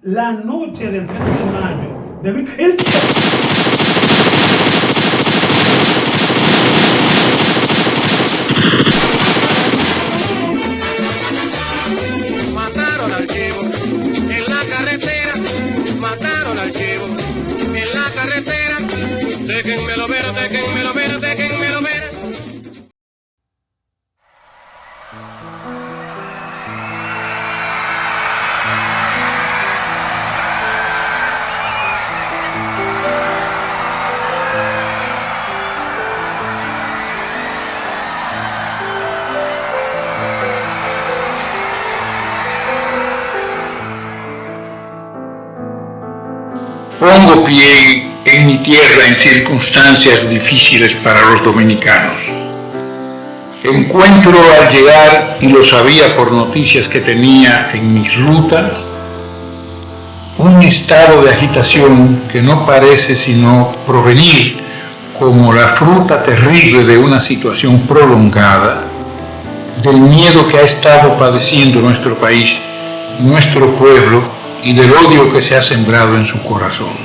La noche del 30 de mayo de el... Mataron al chivo en la carretera, mataron al chivo en la carretera. Déjenmelo ver, déjenmelo ver, déjenmelo ver. Pongo pie en mi tierra en circunstancias difíciles para los dominicanos. Encuentro al llegar, y lo sabía por noticias que tenía en mis rutas, un estado de agitación que no parece sino provenir como la fruta terrible de una situación prolongada, del miedo que ha estado padeciendo nuestro país, nuestro pueblo, y del odio que se ha sembrado en su corazón.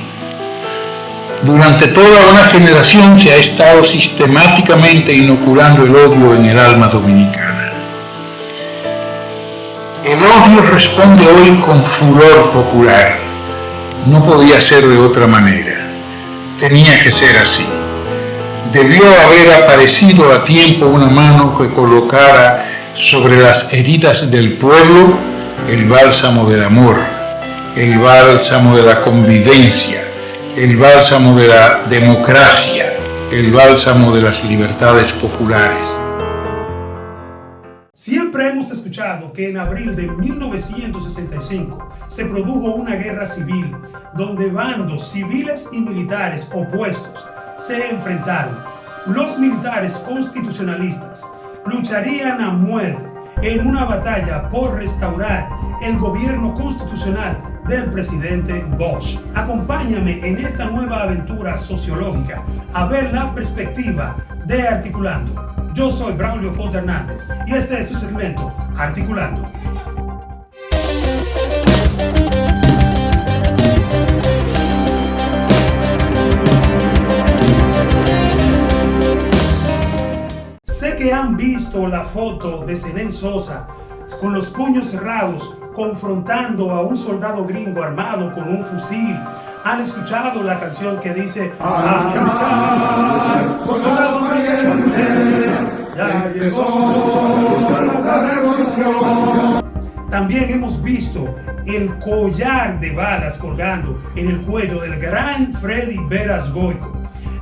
Durante toda una generación se ha estado sistemáticamente inoculando el odio en el alma dominicana. El odio responde hoy con furor popular. No podía ser de otra manera. Tenía que ser así. Debió haber aparecido a tiempo una mano que colocara sobre las heridas del pueblo el bálsamo del amor, el bálsamo de la convivencia, el bálsamo de la democracia, el bálsamo de las libertades populares. Siempre hemos escuchado que en abril de 1965 se produjo una guerra civil donde bandos civiles y militares opuestos se enfrentaron. Los militares constitucionalistas lucharían a muerte en una batalla por restaurar el gobierno constitucional del presidente Bosch. Acompáñame en esta nueva aventura sociológica a ver la perspectiva de Articulando. Yo soy Braulio J. Hernández y este es su segmento Articulando. Sé que han visto la foto de Zenén Sosa con los puños cerrados confrontando a un soldado gringo armado con un fusil. Han escuchado la canción que dice "A luchar, soldados valientes, ya llegó la revolución". También hemos visto el collar de balas colgando en el cuello del gran Freddy Veras Goico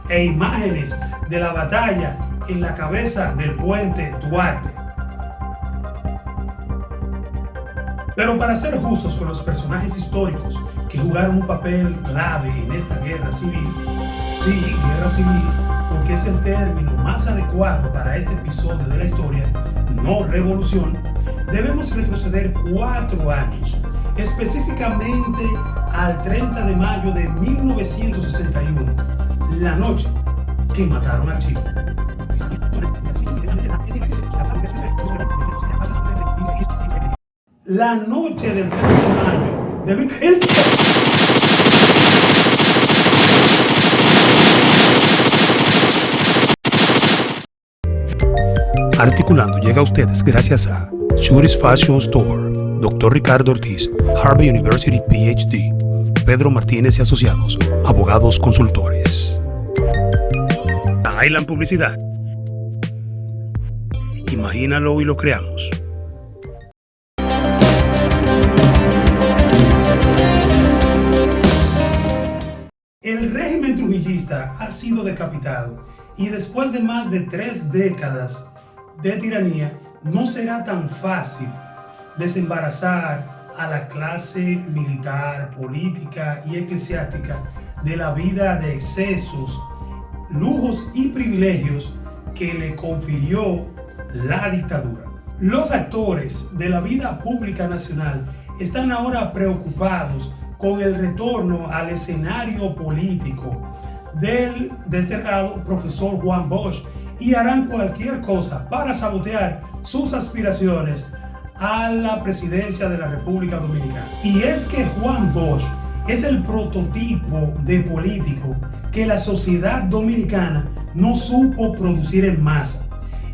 e imágenes de la batalla en la cabeza del puente Duarte. Pero para ser justos con los personajes históricos que jugaron un papel clave en esta guerra civil, sí, guerra civil, porque es el término más adecuado para este episodio de la historia, no revolución, debemos retroceder 4 años, específicamente al 30 de mayo de 1961, la noche que mataron a Chivo. La noche del 30 de mayo de el... Articulando llega a ustedes gracias a Shuri's Fashion Store, Dr. Ricardo Ortiz, Harvard University PhD, Pedro Martínez y Asociados, abogados consultores. Island Publicidad. Imagínalo y lo creamos. El régimen trujillista ha sido decapitado y después de más de 3 décadas de tiranía, no será tan fácil desembarazar a la clase militar, política y eclesiástica de la vida de excesos, lujos y privilegios que le confirió la dictadura. Los actores de la vida pública nacional están ahora preocupados con el retorno al escenario político del desterrado profesor Juan Bosch y harán cualquier cosa para sabotear sus aspiraciones a la presidencia de la República Dominicana. Y es que Juan Bosch es el prototipo de político que la sociedad dominicana no supo producir en masa.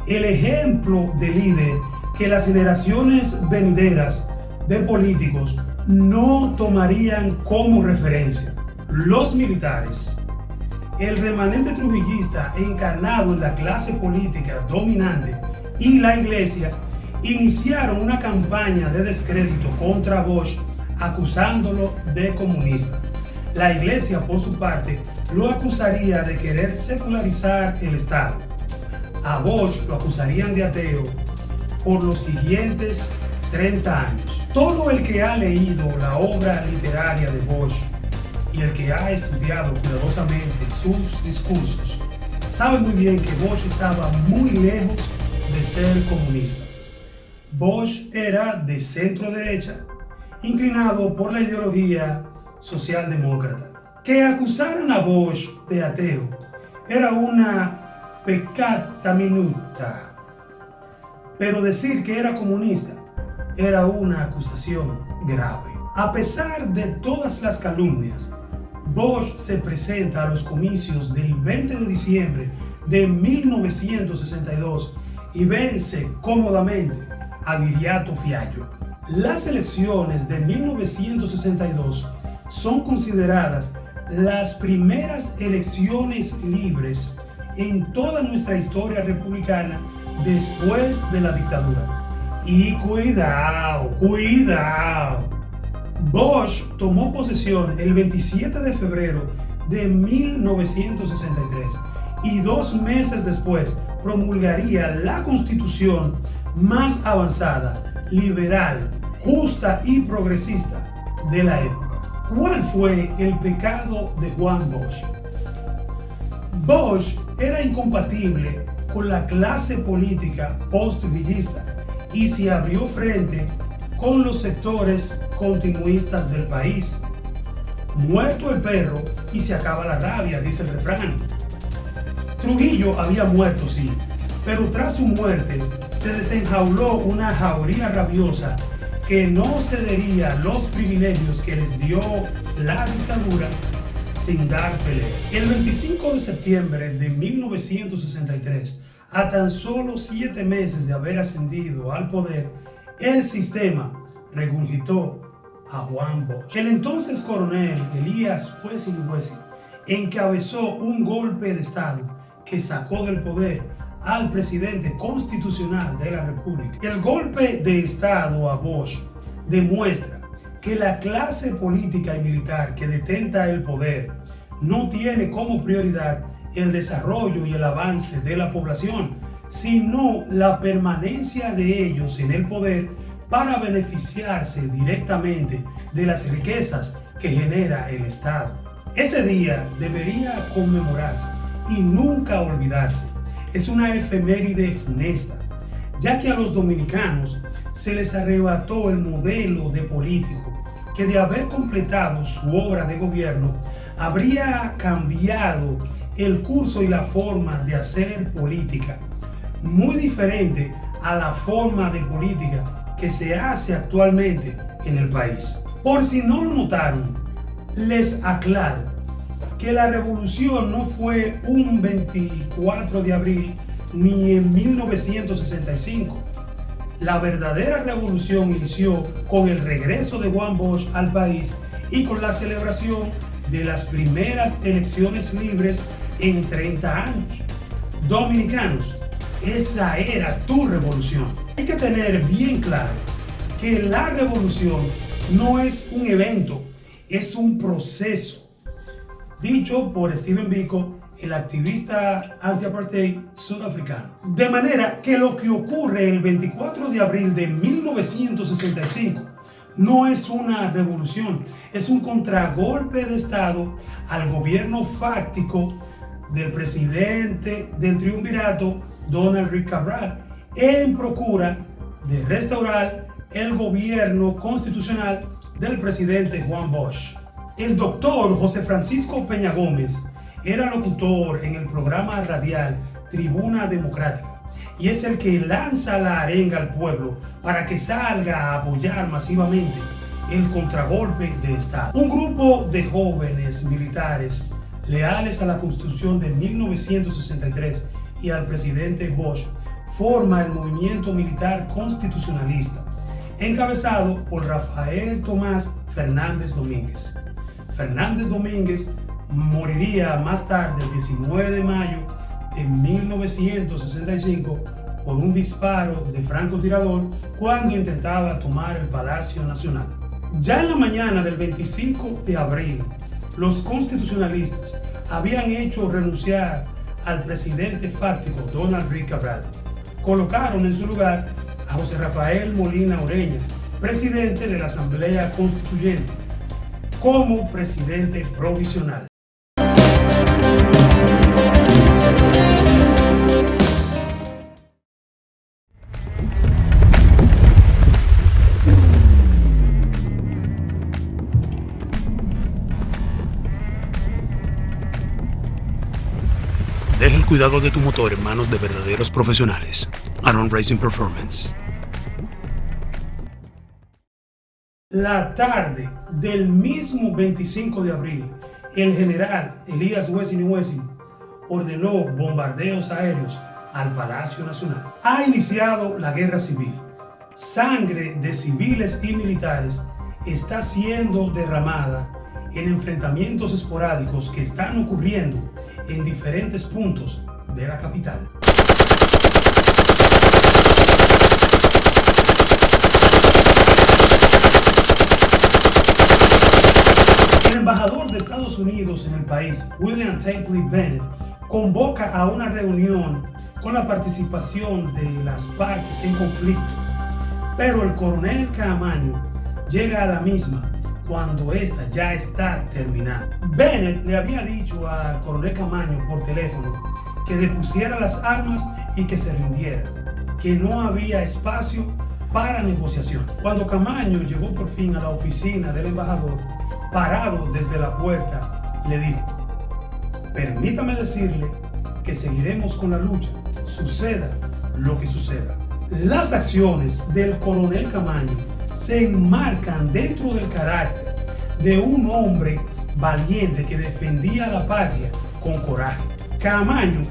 El ejemplo de líder que las generaciones venideras de políticos no tomarían como referencia. Los militares, el remanente trujillista encarnado en la clase política dominante y la iglesia, iniciaron una campaña de descrédito contra Bosch, acusándolo de comunista. La iglesia, por su parte, lo acusaría de querer secularizar el Estado. A Bosch lo acusarían de ateo por los siguientes 30 años. Todo el que ha leído la obra literaria de Bosch y el que ha estudiado cuidadosamente sus discursos sabe muy bien que Bosch estaba muy lejos de ser comunista. Bosch era de centro derecha, inclinado por la ideología socialdemócrata. Que acusaran a Bosch de ateo era una peccata minuta, pero decir que era comunista era una acusación grave. A pesar de todas las calumnias, Bosch se presenta a los comicios del 20 de diciembre de 1962 y vence cómodamente a Viriato Fiallo. Las elecciones de 1962 son consideradas las primeras elecciones libres en toda nuestra historia republicana después de la dictadura. Y cuidado, Bosch tomó posesión el 27 de febrero de 1963 y 2 meses después promulgaría la constitución más avanzada, liberal, justa y progresista de la época. ¿Cuál fue el pecado de Juan Bosch? Bosch era incompatible con la clase política post-trujillista y se abrió frente con los sectores continuistas del país. Muerto el perro y se acaba la rabia, dice el refrán. Trujillo había muerto, sí, pero tras su muerte se desenjauló una jauría rabiosa que no cedería los privilegios que les dio la dictadura sin dar pelea. El 25 de septiembre de 1963, a tan solo 7 meses de haber ascendido al poder, el sistema regurgitó a Juan Bosch. El entonces coronel Elías Huessy encabezó un golpe de Estado que sacó del poder al presidente constitucional de la República. El golpe de Estado a Bosch demuestra que la clase política y militar que detenta el poder no tiene como prioridad el desarrollo y el avance de la población, sino la permanencia de ellos en el poder para beneficiarse directamente de las riquezas que genera el Estado. Ese día debería conmemorarse y nunca olvidarse. Es una efeméride funesta, ya que a los dominicanos se les arrebató el modelo de político que, de haber completado su obra de gobierno, habría cambiado el curso y la forma de hacer política, muy diferente a la forma de política que se hace actualmente en el país. Por si no lo notaron, les aclaro que la revolución no fue un 24 de abril ni en 1965. La verdadera revolución inició con el regreso de Juan Bosch al país y con la celebración de las primeras elecciones libres en 30 años. Dominicanos, esa era tu revolución. Hay que tener bien claro que la revolución no es un evento, es un proceso. Dicho por Stephen Biko, el activista anti-apartheid sudafricano. De manera que lo que ocurre el 24 de abril de 1965 no es una revolución, es un contragolpe de Estado al gobierno fáctico del presidente del triunvirato, Donald Rick Cabral, en procura de restaurar el gobierno constitucional del presidente Juan Bosch. El doctor José Francisco Peña Gómez era locutor en el programa radial Tribuna Democrática y es el que lanza la arenga al pueblo para que salga a apoyar masivamente el contragolpe de Estado. Un grupo de jóvenes militares leales a la Constitución de 1963 y al presidente Bosch forma el movimiento militar constitucionalista, encabezado por Rafael Tomás Fernández Domínguez. Fernández Domínguez moriría más tarde, el 19 de mayo de 1965, por un disparo de francotirador cuando intentaba tomar el Palacio Nacional. Ya en la mañana del 25 de abril, los constitucionalistas habían hecho renunciar al presidente fáctico Donald Reed Cabral. Colocaron en su lugar a José Rafael Molina Ureña, presidente de la Asamblea Constituyente, como presidente provisional. Deja el cuidado de tu motor en manos de verdaderos profesionales. Aaron Racing Performance. La tarde del mismo 25 de abril, el general Elías Wessing y Wessing ordenó bombardeos aéreos al Palacio Nacional. Ha iniciado la guerra civil. Sangre de civiles y militares está siendo derramada en enfrentamientos esporádicos que están ocurriendo en diferentes puntos de la capital. El embajador de Estados Unidos en el país, William Tapley Bennett, convoca a una reunión con la participación de las partes en conflicto, pero el coronel Caamaño llega a la misma cuando esta ya está terminada. Bennett le había dicho al coronel Caamaño por teléfono que depusiera las armas y que se rindiera, que no había espacio para negociación. Cuando Caamaño llegó por fin a la oficina del embajador, parado desde la puerta, le dijo: permítame decirle que seguiremos con la lucha, suceda lo que suceda. Las acciones del coronel Caamaño se enmarcan dentro del carácter de un hombre valiente que defendía la patria con coraje. Caamaño,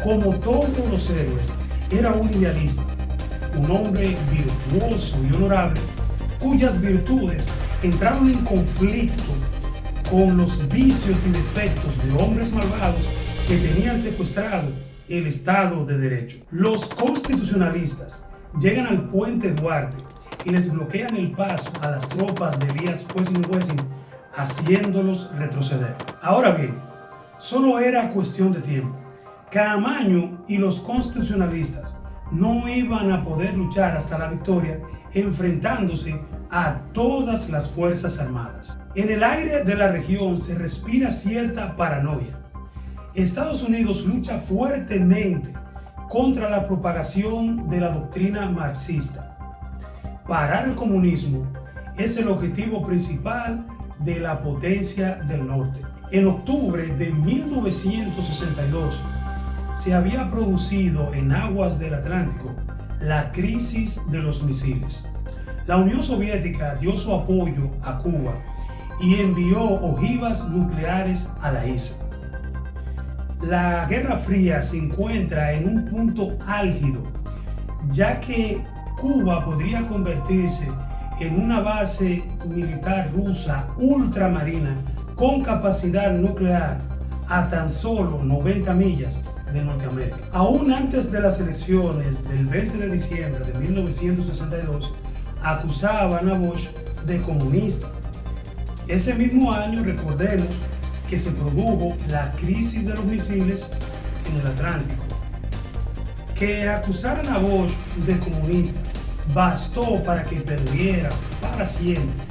como todos los héroes, era un idealista, un hombre virtuoso y honorable, cuyas virtudes entraron en conflicto con los vicios y defectos de hombres malvados que tenían secuestrado el Estado de Derecho. Los constitucionalistas llegan al puente Duarte y les bloquean el paso a las tropas de Elías Wessing y Wessing, haciéndolos retroceder. Ahora bien, solo era cuestión de tiempo. Caamaño y los constitucionalistas no iban a poder luchar hasta la victoria enfrentándose a todas las fuerzas armadas. En el aire de la región se respira cierta paranoia. Estados Unidos lucha fuertemente contra la propagación de la doctrina marxista. Parar el comunismo es el objetivo principal de la potencia del norte. En octubre de 1962 se había producido en aguas del Atlántico la crisis de los misiles. La Unión Soviética dio su apoyo a Cuba y envió ojivas nucleares a la isla. La Guerra Fría se encuentra en un punto álgido, ya que Cuba podría convertirse en una base militar rusa ultramarina con capacidad nuclear a tan solo 90 millas de Norteamérica. Aún antes de las elecciones del 20 de diciembre de 1962, acusaban a Bosch de comunista. Ese mismo año, recordemos que se produjo la crisis de los misiles en el Atlántico. Que acusaran a Bosch de comunista bastó para que perdiera para siempre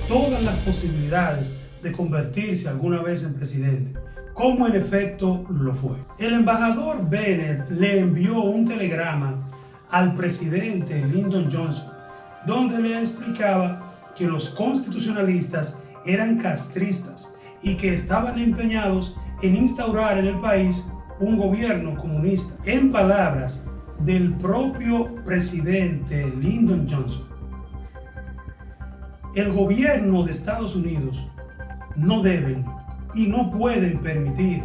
todas las posibilidades de convertirse alguna vez en presidente, como en efecto lo fue. El embajador Bennett le envió un telegrama al presidente Lyndon Johnson, donde le explicaba que los constitucionalistas eran castristas y que estaban empeñados en instaurar en el país un gobierno comunista. En palabras del propio presidente Lyndon Johnson. El gobierno de Estados Unidos no deben y no pueden permitir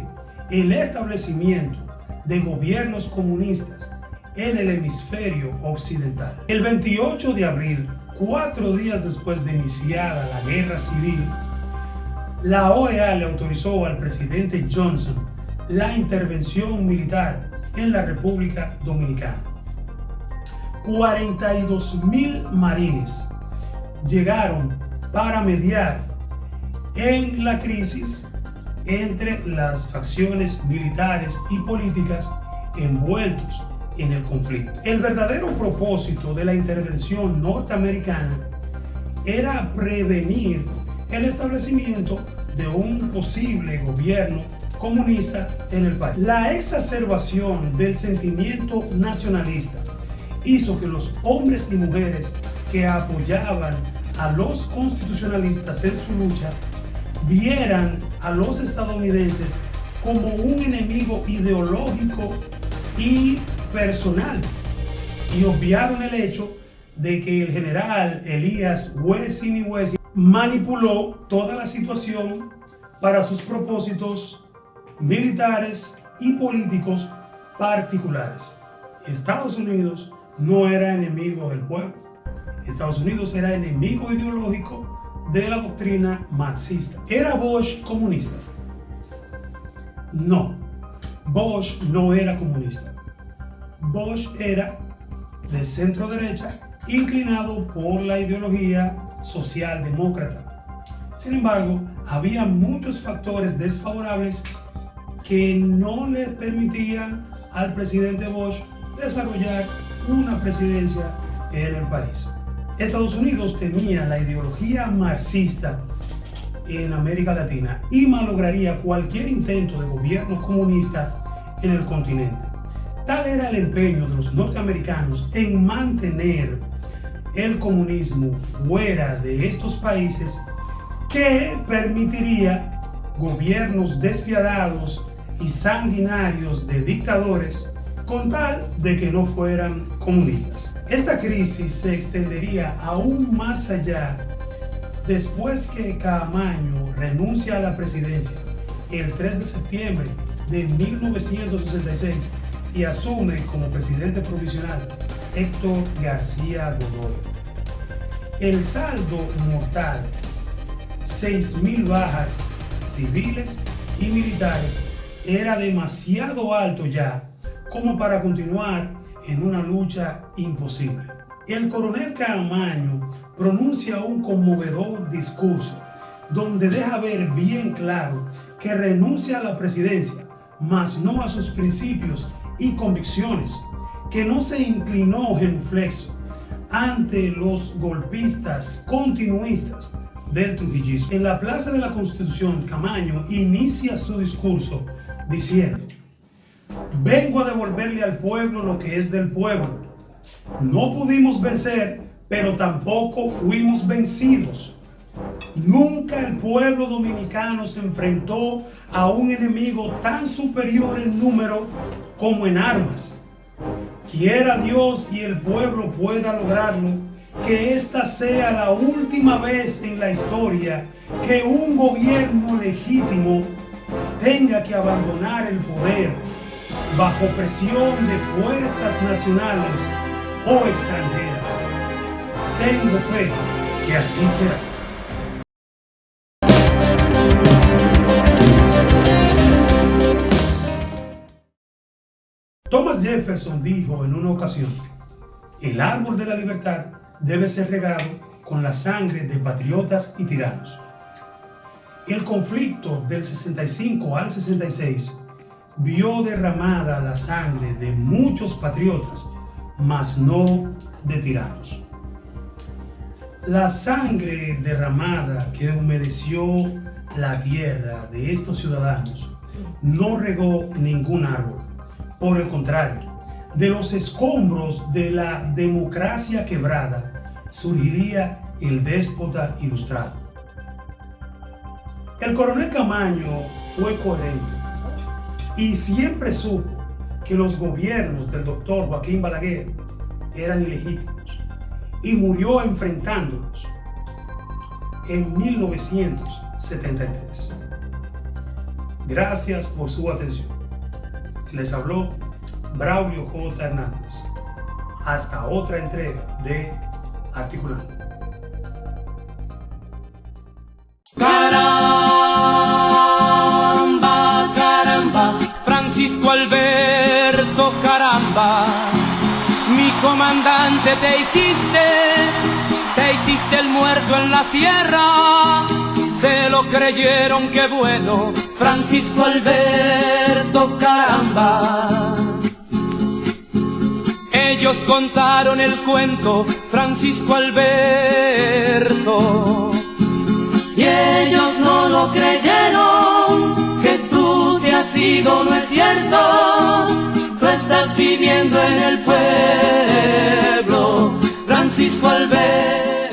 el establecimiento de gobiernos comunistas en el hemisferio occidental. El 28 de abril, 4 días después de iniciada la guerra civil, la OEA le autorizó al presidente Johnson la intervención militar en la República Dominicana. 42,000 marines llegaron para mediar en la crisis entre las facciones militares y políticas envueltos en el conflicto. El verdadero propósito de la intervención norteamericana era prevenir el establecimiento de un posible gobierno comunista en el país. La exacerbación del sentimiento nacionalista hizo que los hombres y mujeres que apoyaban a los constitucionalistas en su lucha vieran a los estadounidenses como un enemigo ideológico y personal, y obviaron el hecho de que el general Elias Wessing manipuló toda la situación para sus propósitos militares y políticos particulares. Estados Unidos no era enemigo del pueblo. Estados Unidos era enemigo ideológico de la doctrina marxista. ¿Era Bush comunista? No, Bush no era comunista. Bush era de centro derecha, inclinado por la ideología socialdemócrata. Sin embargo, había muchos factores desfavorables que no le permitían al presidente Bush desarrollar una presidencia en el país. Estados Unidos tenía la ideología marxista en América Latina y malograría cualquier intento de gobierno comunista en el continente. Tal era el empeño de los norteamericanos en mantener el comunismo fuera de estos países, que permitiría gobiernos despiadados y sanguinarios de dictadores, con tal de que no fueran comunistas. Esta crisis se extendería aún más allá después que Caamaño renuncia a la presidencia el 3 de septiembre de 1966 y asume como presidente provisional Héctor García Godoy. El saldo mortal, 6,000 bajas civiles y militares, era demasiado alto ya como para continuar en una lucha imposible. El coronel Caamaño pronuncia un conmovedor discurso donde deja ver bien claro que renuncia a la presidencia, mas no a sus principios y convicciones, que no se inclinó genuflexo ante los golpistas continuistas del trujillismo. En la Plaza de la Constitución, Caamaño inicia su discurso diciendo: vengo a devolverle al pueblo lo que es del pueblo. No pudimos vencer, pero tampoco fuimos vencidos. Nunca el pueblo dominicano se enfrentó a un enemigo tan superior en número como en armas. Quiera Dios y el pueblo pueda lograrlo, que esta sea la última vez en la historia que un gobierno legítimo tenga que abandonar el poder bajo presión de fuerzas nacionales o extranjeras. Tengo fe que así será. Thomas Jefferson dijo en una ocasión: el árbol de la libertad debe ser regado con la sangre de patriotas y tiranos. El conflicto del 65 al 66 vio derramada la sangre de muchos patriotas, mas no de tiranos. La sangre derramada que humedeció la tierra de estos ciudadanos no regó ningún árbol. Por el contrario, de los escombros de la democracia quebrada surgiría el déspota ilustrado. El coronel Caamaño fue coherente y siempre supo que los gobiernos del doctor Joaquín Balaguer eran ilegítimos y murió enfrentándolos en 1973. Gracias por su atención. Les habló Braulio J. Hernández. Hasta otra entrega de Articulando. Caramba, caramba, Francisco Alberto, caramba, mi comandante te hiciste el muerto en la sierra, se lo creyeron, qué bueno, Francisco Alberto, caramba. Ellos contaron el cuento, Francisco Alberto, y ellos no lo creyeron, que tú te has ido, no es cierto, tú estás viviendo en el pueblo, Francisco Alberto.